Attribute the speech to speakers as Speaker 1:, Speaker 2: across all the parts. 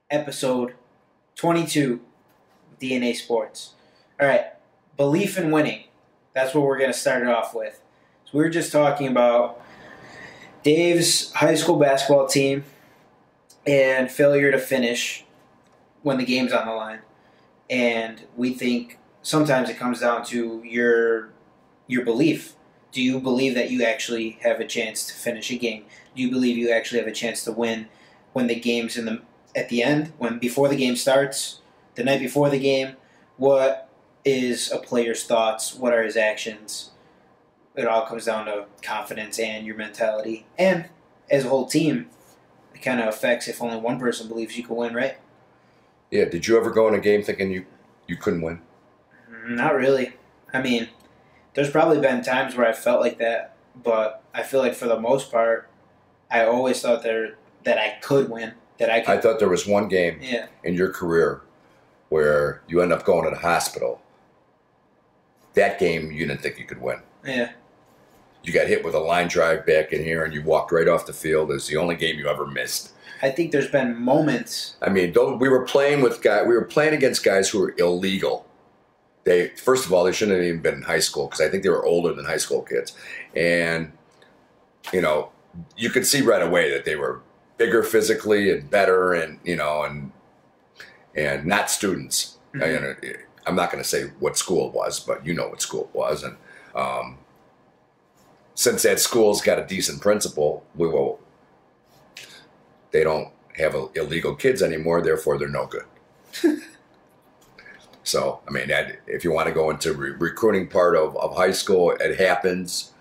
Speaker 1: episode 22 of DNA Sports. All right, belief in winning. That's what we're going to start it off with. So we were just talking about Dave's high school basketball team and failure to finish when the game's on the line. And we think sometimes it comes down to your belief. Do you believe that you actually have a chance to finish a game? Do you believe you actually have a chance to win when the game's at the end, before the game starts, the night before the game? What is a player's thoughts? What are his actions? It all comes down to confidence and your mentality. And as a whole team, it kind of affects if only one person believes you can win, right?
Speaker 2: Yeah, did you ever go in a game thinking you couldn't win?
Speaker 1: Not really. I mean, there's probably been times where I felt like that, but I feel like for the most part, I always thought that I could win. I
Speaker 2: thought there was one game in your career where you end up going to the hospital. That game, you didn't think you could win.
Speaker 1: Yeah.
Speaker 2: You got hit with a line drive back in here, and you walked right off the field. It's the only game you ever missed.
Speaker 1: I think there's been moments.
Speaker 2: I mean, we were playing against guys who were illegal. First of all, they shouldn't have even been in high school because I think they were older than high school kids. And, you could see right away that they were bigger physically and better and not students. Mm-hmm. I'm not going to say what school it was, but you know what school it was. And since that school's got a decent principal, they don't have illegal kids anymore, therefore they're no good. So, I mean, if you want to go into recruiting part of high school, it happens.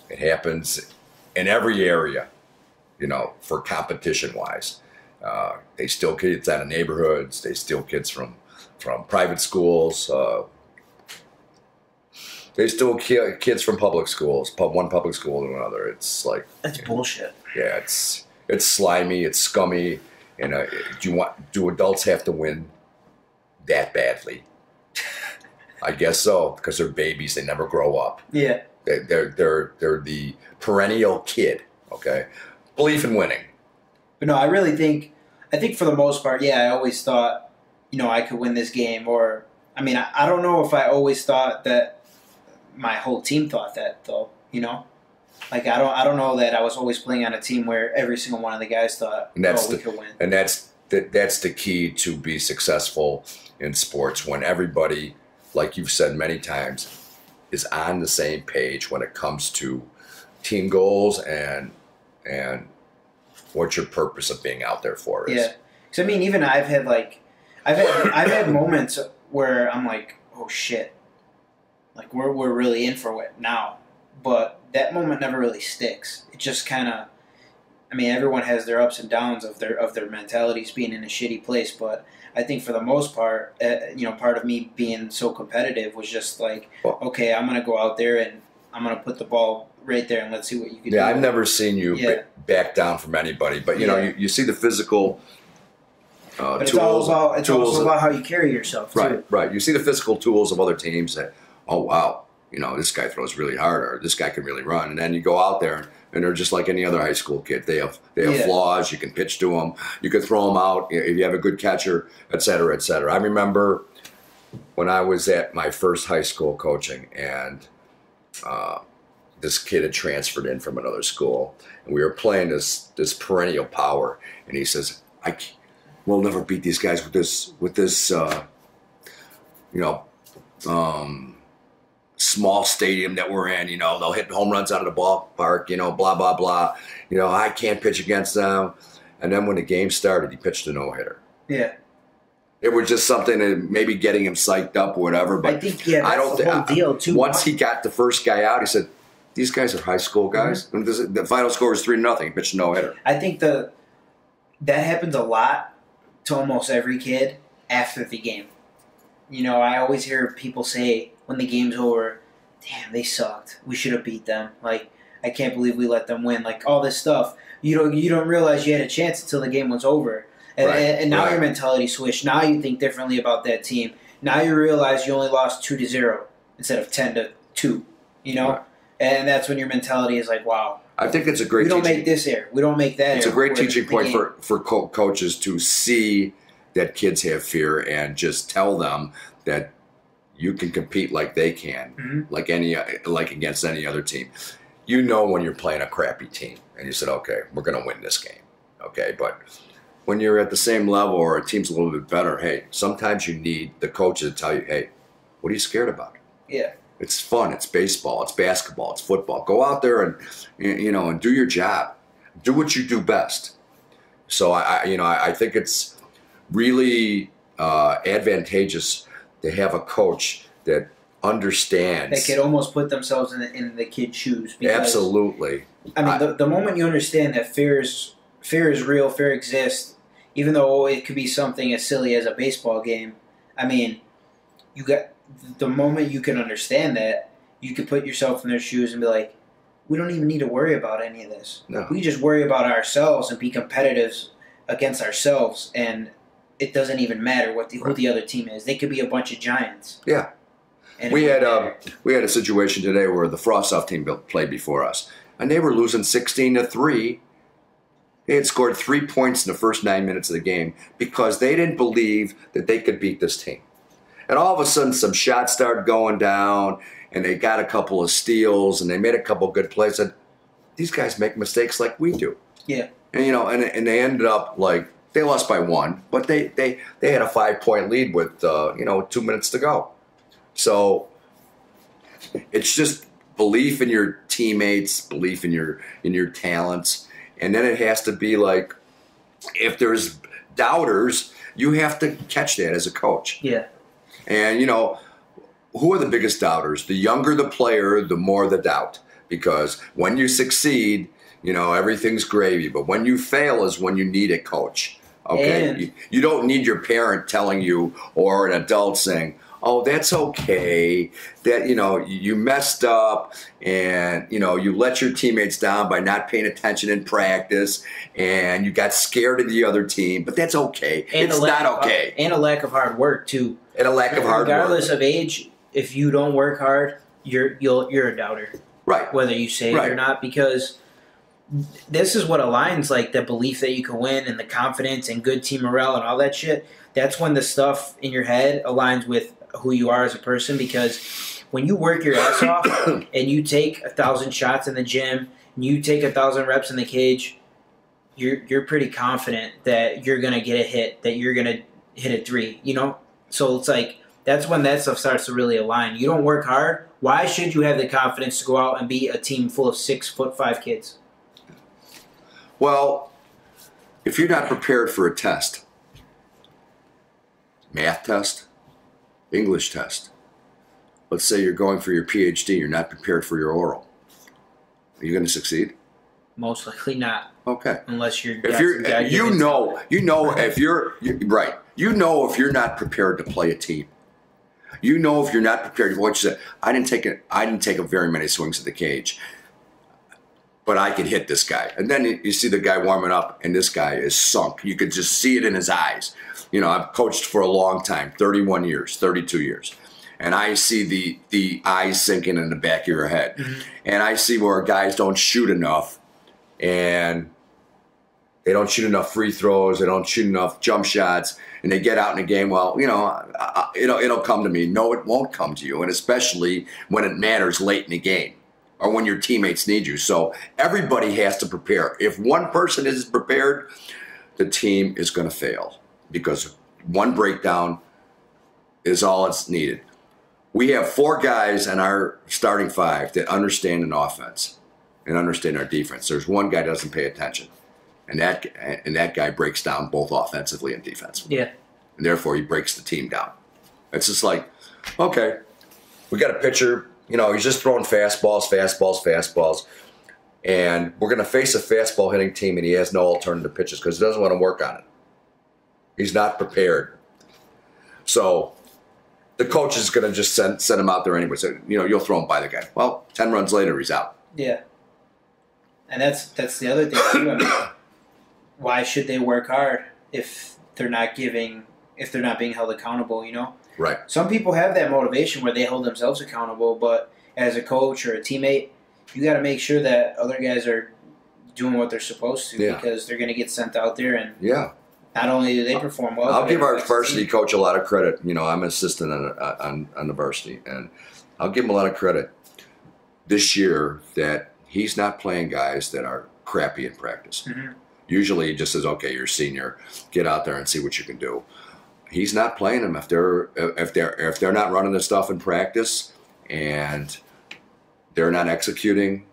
Speaker 2: It happens in every area, for competition-wise. They steal kids out of neighborhoods. They steal kids from private schools. They steal kids from public schools, one public school to another. It's like...
Speaker 1: That's bullshit.
Speaker 2: Yeah, it's slimy. It's scummy. And do adults have to win that badly? I guess so, because they're babies. They never grow up.
Speaker 1: Yeah.
Speaker 2: They're the perennial kid, okay? Belief in winning.
Speaker 1: But no, I think for the most part, I always thought, I could win this game. Or, I mean, I don't know if I always thought that my whole team thought that, though, Like, I don't know that I was always playing on a team where every single one of the guys thought, we could win.
Speaker 2: And that's the key to be successful in sports, when everybody, like you've said many times, is on the same page when it comes to team goals and what your purpose of being out there for is.
Speaker 1: Yeah, because I mean, even I've had moments where I'm like, oh shit, like we're really in for it now, but that moment never really sticks. It just kind of, I mean, everyone has their ups and downs of their mentalities being in a shitty place, but I think for the most part, part of me being so competitive was just like, okay, I'm going to go out there and I'm going to put the ball right there and let's see what you can do.
Speaker 2: Yeah, I've never seen you back down from anybody, but you see the physical
Speaker 1: but
Speaker 2: tools.
Speaker 1: It's also about how you carry yourself, too.
Speaker 2: Right. You see the physical tools of other teams that, oh, wow, this guy throws really hard, or this guy can really run. And then you go out there and they're just like any other high school kid. They have flaws. You can pitch to them. You can throw them out if you have a good catcher, et cetera, et cetera. I remember when I was at my first high school coaching, and this kid had transferred in from another school, and we were playing this perennial power. And he says, we'll never beat these guys with this small stadium that we're in, they'll hit home runs out of the ballpark, blah, blah, blah. I can't pitch against them. And then when the game started, he pitched a no-hitter.
Speaker 1: Yeah.
Speaker 2: It was just something that maybe getting him psyched up or whatever. But
Speaker 1: I think, that's the whole deal, too.
Speaker 2: Once he got the first guy out, he said, these guys are high school guys. Mm-hmm. The final score was 3-0. He pitched a no-hitter.
Speaker 1: I think that happens a lot to almost every kid after the game. I always hear people say, when the game's over, damn, they sucked. We should have beat them. Like, I can't believe we let them win. Like, all this stuff. You don't realize you had a chance until the game was over. And now your mentality switched. Now you think differently about that team. Now you realize you only lost 2-0 instead of 10-2. Right. And that's when your mentality is like, wow.
Speaker 2: I think it's a great.
Speaker 1: We don't make this error. We don't make that.
Speaker 2: It's a great teaching point for coaches to see that kids have fear and just tell them that you can compete like they can, like against any other team. You know when you're playing a crappy team and you said, okay, we're going to win this game. Okay, but when you're at the same level or a team's a little bit better, hey, sometimes you need the coach to tell you, hey, what are you scared about?
Speaker 1: Yeah.
Speaker 2: It's fun. It's baseball. It's basketball. It's football. Go out there and and do your job. Do what you do best. So I think it's really advantageous to have a coach that understands.
Speaker 1: They could almost put themselves in the kid's shoes. Because,
Speaker 2: absolutely.
Speaker 1: I mean, the moment you understand that fear is real, fear exists, even though it could be something as silly as a baseball game. I mean, the moment you can understand that, you can put yourself in their shoes and be like, we don't even need to worry about any of this.
Speaker 2: No.
Speaker 1: We just worry about ourselves and be competitive against ourselves, and it doesn't even matter who the other team is. They could be a bunch of giants.
Speaker 2: Yeah.
Speaker 1: And
Speaker 2: we had a situation today where the Frostoff team played before us, and they were losing 16-3. They had scored 3 points in the first 9 minutes of the game because they didn't believe that they could beat this team. And all of a sudden, some shots started going down, and they got a couple of steals, and they made a couple of good plays. And these guys make mistakes like we do.
Speaker 1: Yeah.
Speaker 2: And and they ended up like they lost by 1, but they had a 5-point lead with 2 minutes to go. So it's just belief in your teammates, belief in your talents, and then it has to be like if there's doubters, you have to catch that as a coach.
Speaker 1: Yeah.
Speaker 2: And who are the biggest doubters? The younger the player, the more the doubt. Because when you succeed, everything's gravy. But when you fail is when you need a coach. Okay,
Speaker 1: And
Speaker 2: you don't need your parent telling you or an adult saying, "Oh, that's okay. That you messed up, and you let your teammates down by not paying attention in practice, and you got scared of the other team. But that's okay. It's not okay.
Speaker 1: And a lack of hard work too.
Speaker 2: And a lack of hard work.
Speaker 1: Regardless of age, if you don't work hard, you're a doubter.
Speaker 2: Right.
Speaker 1: Whether you say it or not, because this is what aligns like the belief that you can win and the confidence and good team morale and all that shit. That's when the stuff in your head aligns with who you are as a person, because when you work your ass off and you take 1,000 shots in the gym and you take 1,000 reps in the cage, you're pretty confident that you're gonna get a hit, that you're gonna hit a 3, So it's like that's when that stuff starts to really align. You don't work hard. Why should you have the confidence to go out and beat a team full of 6'5" kids?
Speaker 2: Well, if you're not prepared for a test, math test, English test, let's say you're going for your PhD, you're not prepared for your oral, are you going to succeed?
Speaker 1: Most likely not.
Speaker 2: Okay.
Speaker 1: Unless you're
Speaker 2: if you're not prepared to play a team. If you're not prepared. What you said, I didn't take very many swings at the cage, but I could hit this guy. And then you see the guy warming up, and this guy is sunk. You could just see it in his eyes. I've coached for a long time, 31 years, 32 years. And I see the eyes sinking in the back of your head. Mm-hmm. And I see where guys don't shoot enough, and they don't shoot enough free throws, they don't shoot enough jump shots, and they get out in a game, well, it'll come to me. No, it won't come to you, and especially when it matters late in the game or when your teammates need you. So everybody has to prepare. If one person isn't prepared, the team is going to fail because one breakdown is all it's needed. We have 4 guys in our starting 5 that understand an offense and understand our defense. There's one guy that doesn't pay attention. And that guy breaks down both offensively and defensively.
Speaker 1: Yeah.
Speaker 2: And therefore, he breaks the team down. It's just like, okay, we got a pitcher. He's just throwing fastballs. And we're going to face a fastball hitting team, and he has no alternative pitches because he doesn't want to work on it. He's not prepared. So the coach is going to just send him out there anyway. So, you'll throw him by the guy. Well, 10 runs later, he's out.
Speaker 1: Yeah. And that's the other thing, too. I mean, why should they work hard if they're not being held accountable,
Speaker 2: Right.
Speaker 1: Some people have that motivation where they hold themselves accountable, but as a coach or a teammate, you got to make sure that other guys are doing what they're supposed to because they're going to get sent out there. And not only do they perform well,
Speaker 2: I'll give our varsity coach a lot of credit. You know, I'm an assistant on the varsity, and I'll give him a lot of credit this year that he's not playing guys that are crappy in practice. Mm-hmm. Usually he just says, okay, you're a senior, get out there and see what you can do. He's not playing them if they're not running the stuff in practice and they're not executing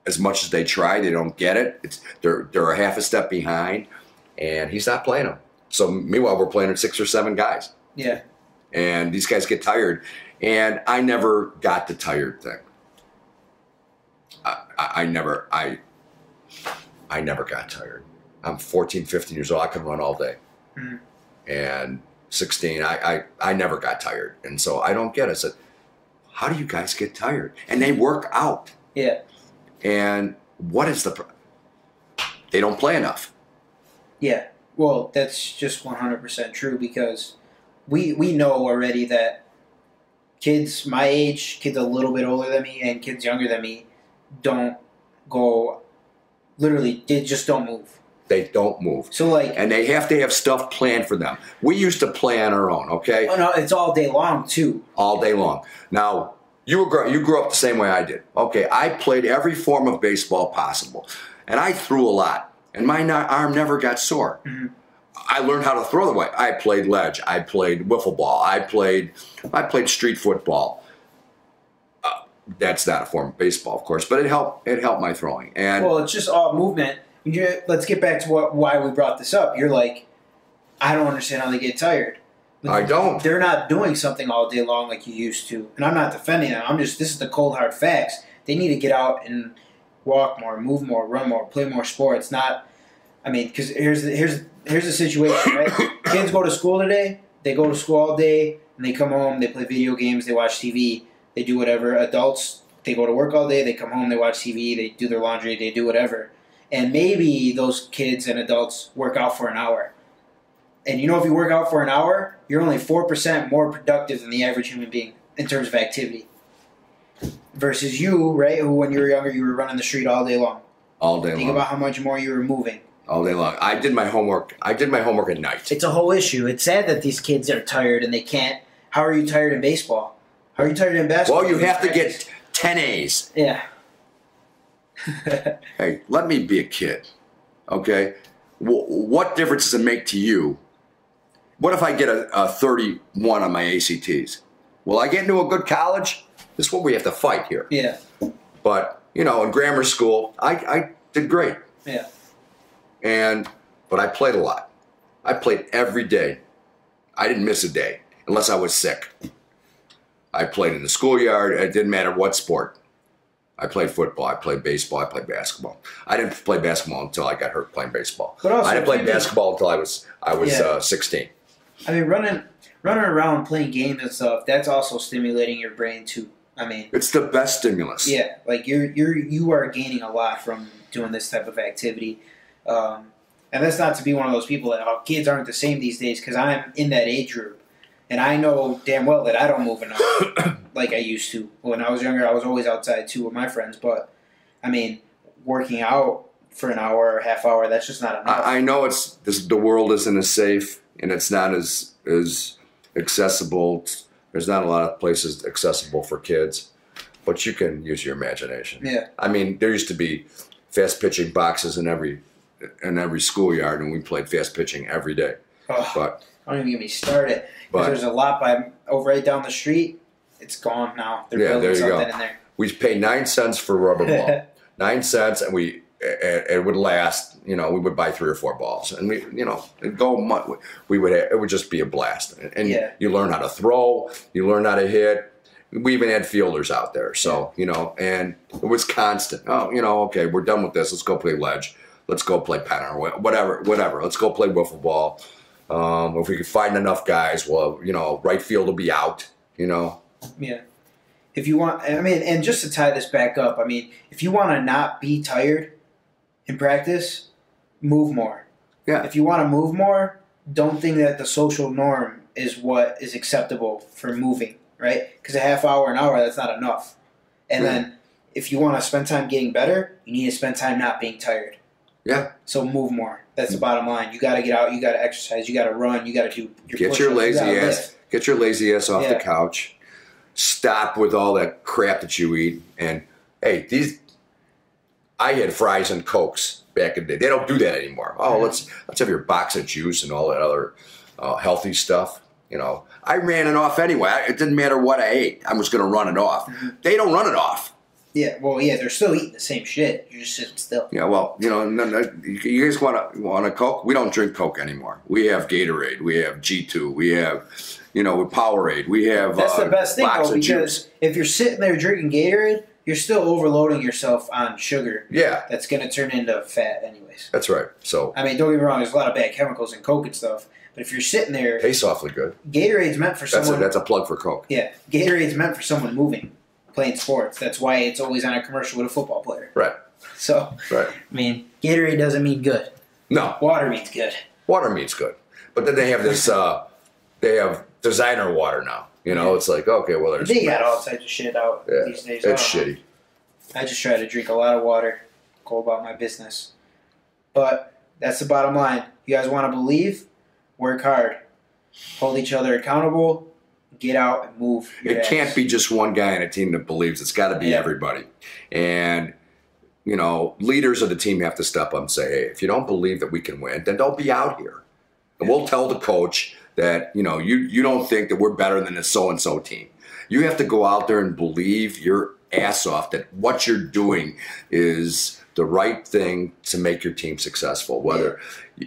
Speaker 2: as much as they try. They don't get it. They're a half a step behind, and he's not playing them. So meanwhile, we're playing 6 or 7 guys.
Speaker 1: Yeah.
Speaker 2: And these guys get tired, and I never got the tired thing. I never got tired. I'm 14, 15 years old. I can run all day. Mm-hmm. And 16, I never got tired. And so I don't get it. I said, how do you guys get tired? And they work out.
Speaker 1: Yeah.
Speaker 2: And what is they don't play enough.
Speaker 1: Yeah. Well, that's just 100% true, because we know already that kids my age, kids a little bit older than me, and kids younger than me don't go, literally, they just don't move.
Speaker 2: They don't move.
Speaker 1: So
Speaker 2: and they have to have stuff planned for them. We used to play on our own, okay?
Speaker 1: Oh no, it's all day long too.
Speaker 2: All day long. Now, you grew up the same way I did. Okay, I played every form of baseball possible, and I threw a lot, and my arm never got sore. Mm-hmm. I learned how to throw the way. I played ledge. I played wiffle ball. I played street football. That's not a form of baseball, of course, but it helped my throwing. And
Speaker 1: well, it's just all movement. Let's get back to why we brought this up. You're like, I don't understand how they get tired.
Speaker 2: I don't.
Speaker 1: They're not doing something all day long like you used to. And I'm not defending them. This is the cold hard facts. They need to get out and walk more, move more, run more, play more sports. Because here's the situation, right? Kids go to school today. They go to school all day, and they come home. They play video games. They watch TV. They do whatever. Adults, they go to work all day. They come home. They watch TV. They do their laundry. They do whatever. And maybe those kids and adults work out for an hour. And if you work out for an hour, you're only 4% more productive than the average human being in terms of activity. Versus you, right, who when you were younger, you were running the street all day long.
Speaker 2: All day long.
Speaker 1: Think about how much more you were moving.
Speaker 2: All day long. I did my homework at night.
Speaker 1: It's a whole issue. It's sad that these kids are tired and they can't. How are you tired in baseball? How are you tired in basketball?
Speaker 2: Well, you have to get 10 A's.
Speaker 1: Yeah.
Speaker 2: Hey, let me be a kid, okay? What difference does it make to you? What if I get a 31 on my ACTs? Will I get into a good college? This is what we have to fight here.
Speaker 1: Yeah.
Speaker 2: But, in grammar school, I did great.
Speaker 1: Yeah.
Speaker 2: But I played a lot. I played every day. I didn't miss a day unless I was sick. I played in the schoolyard. It didn't matter what sport. I played football. I played baseball. I played basketball. I didn't play basketball until I got hurt playing baseball. I didn't play basketball until I was 16.
Speaker 1: I mean, running around playing games and stuff, that's also stimulating your brain too. I mean,
Speaker 2: it's the best stimulus.
Speaker 1: Yeah, like you are gaining a lot from doing this type of activity. And that's not to be one of those people that kids aren't the same these days, because I'm in that age group. And I know damn well that I don't move enough like I used to. When I was younger, I was always outside too with my friends. But, I mean, working out for an hour or half hour, that's just not enough.
Speaker 2: I know the world isn't as safe, and it's not as accessible. There's not a lot of places accessible for kids. But you can use your imagination.
Speaker 1: Yeah.
Speaker 2: I mean, there used to be fast pitching boxes in every schoolyard, and we played fast pitching every day.
Speaker 1: Oh,
Speaker 2: but
Speaker 1: don't even get me started. Because there's a lot right down the street. It's gone now. They're building something in there.
Speaker 2: We paid 9 cents for a rubber ball. 9 cents, and it would last. We would buy 3 or 4 balls, and it'd go. It would just be a blast. And you learn how to throw. You learn how to hit. We even had fielders out there, so and it was constant. Okay, we're done with this. Let's go play ledge. Let's go play pen or whatever. Let's go play wiffle ball. If we could find enough guys, well, right field will be out.
Speaker 1: Yeah. If you want, and just to tie this back up, if you want to not be tired in practice, move more.
Speaker 2: Yeah.
Speaker 1: If you want to move more, don't think that the social norm is what is acceptable for moving, right? Because a half hour, an hour, that's not enough. And then if you want to spend time getting better, you need to spend time not being tired.
Speaker 2: Yeah.
Speaker 1: So move more. That's the bottom line. You got to get out. You got to exercise. You got to run. You got to do your
Speaker 2: Get your lazy ass off the couch. Stop with all that crap that you eat. And hey, I had fries and Cokes back in the day. They don't do that anymore. Oh, let's have your box of juice and all that other healthy stuff. You know, I ran it off anyway. It didn't matter what I ate. I was going to run it off. They don't run it off.
Speaker 1: Yeah, well, yeah, they're still eating the same shit. You're just sitting still.
Speaker 2: Yeah, well, you know, you guys want a Coke? We don't drink Coke anymore. We have Gatorade. We have G2. We have, you know, Powerade. We have
Speaker 1: That's the best thing, though, because if you're sitting there drinking Gatorade, you're still overloading yourself on sugar.
Speaker 2: Yeah.
Speaker 1: That's going to turn into fat anyways.
Speaker 2: That's right. So
Speaker 1: I mean, don't get me wrong, there's a lot of bad chemicals in Coke and stuff, but if you're sitting there...
Speaker 2: Tastes awfully good.
Speaker 1: Gatorade's meant for someone...
Speaker 2: That's a plug for Coke.
Speaker 1: Yeah. Gatorade's meant for someone moving. Playing sports. That's why it's always on a commercial with a football player.
Speaker 2: Right.
Speaker 1: So,
Speaker 2: right.
Speaker 1: I mean, Gatorade doesn't mean good.
Speaker 2: No.
Speaker 1: Water means good.
Speaker 2: Water means good. But then they have this, they have designer water now. You know, it's like, okay, well, there's...
Speaker 1: They got all types of shit out these days.
Speaker 2: It's shitty.
Speaker 1: I just try to drink a lot of water, go about my business. But that's the bottom line. You guys want to believe? Work hard. Hold each other accountable. Get out and move.
Speaker 2: It can't be just one guy in a team that believes. It's got to be everybody. And, you know, leaders of the team have to step up and say, hey, if you don't believe that we can win, then don't be out here. And we'll tell the coach that, you know, you don't think that we're better than the so-and-so team. You have to go out there and believe your ass off that what you're doing is the right thing to make your team successful, whether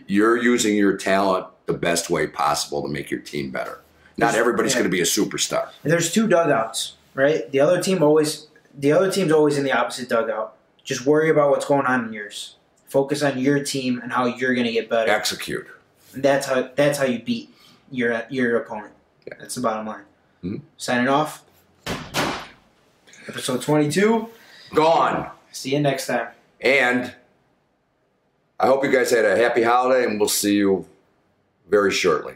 Speaker 2: you're using your talent the best way possible to make your team better. Not everybody's going to be a superstar.
Speaker 1: And there's two dugouts, right? The other team's always in the opposite dugout. Just worry about what's going on in yours. Focus on your team and how you're going to get better.
Speaker 2: Execute.
Speaker 1: And that's how you beat your opponent. Yeah. That's the bottom line. Mm-hmm. Signing off. Episode 22.
Speaker 2: Gone.
Speaker 1: See you next time.
Speaker 2: And I hope you guys had a happy holiday, and we'll see you very shortly.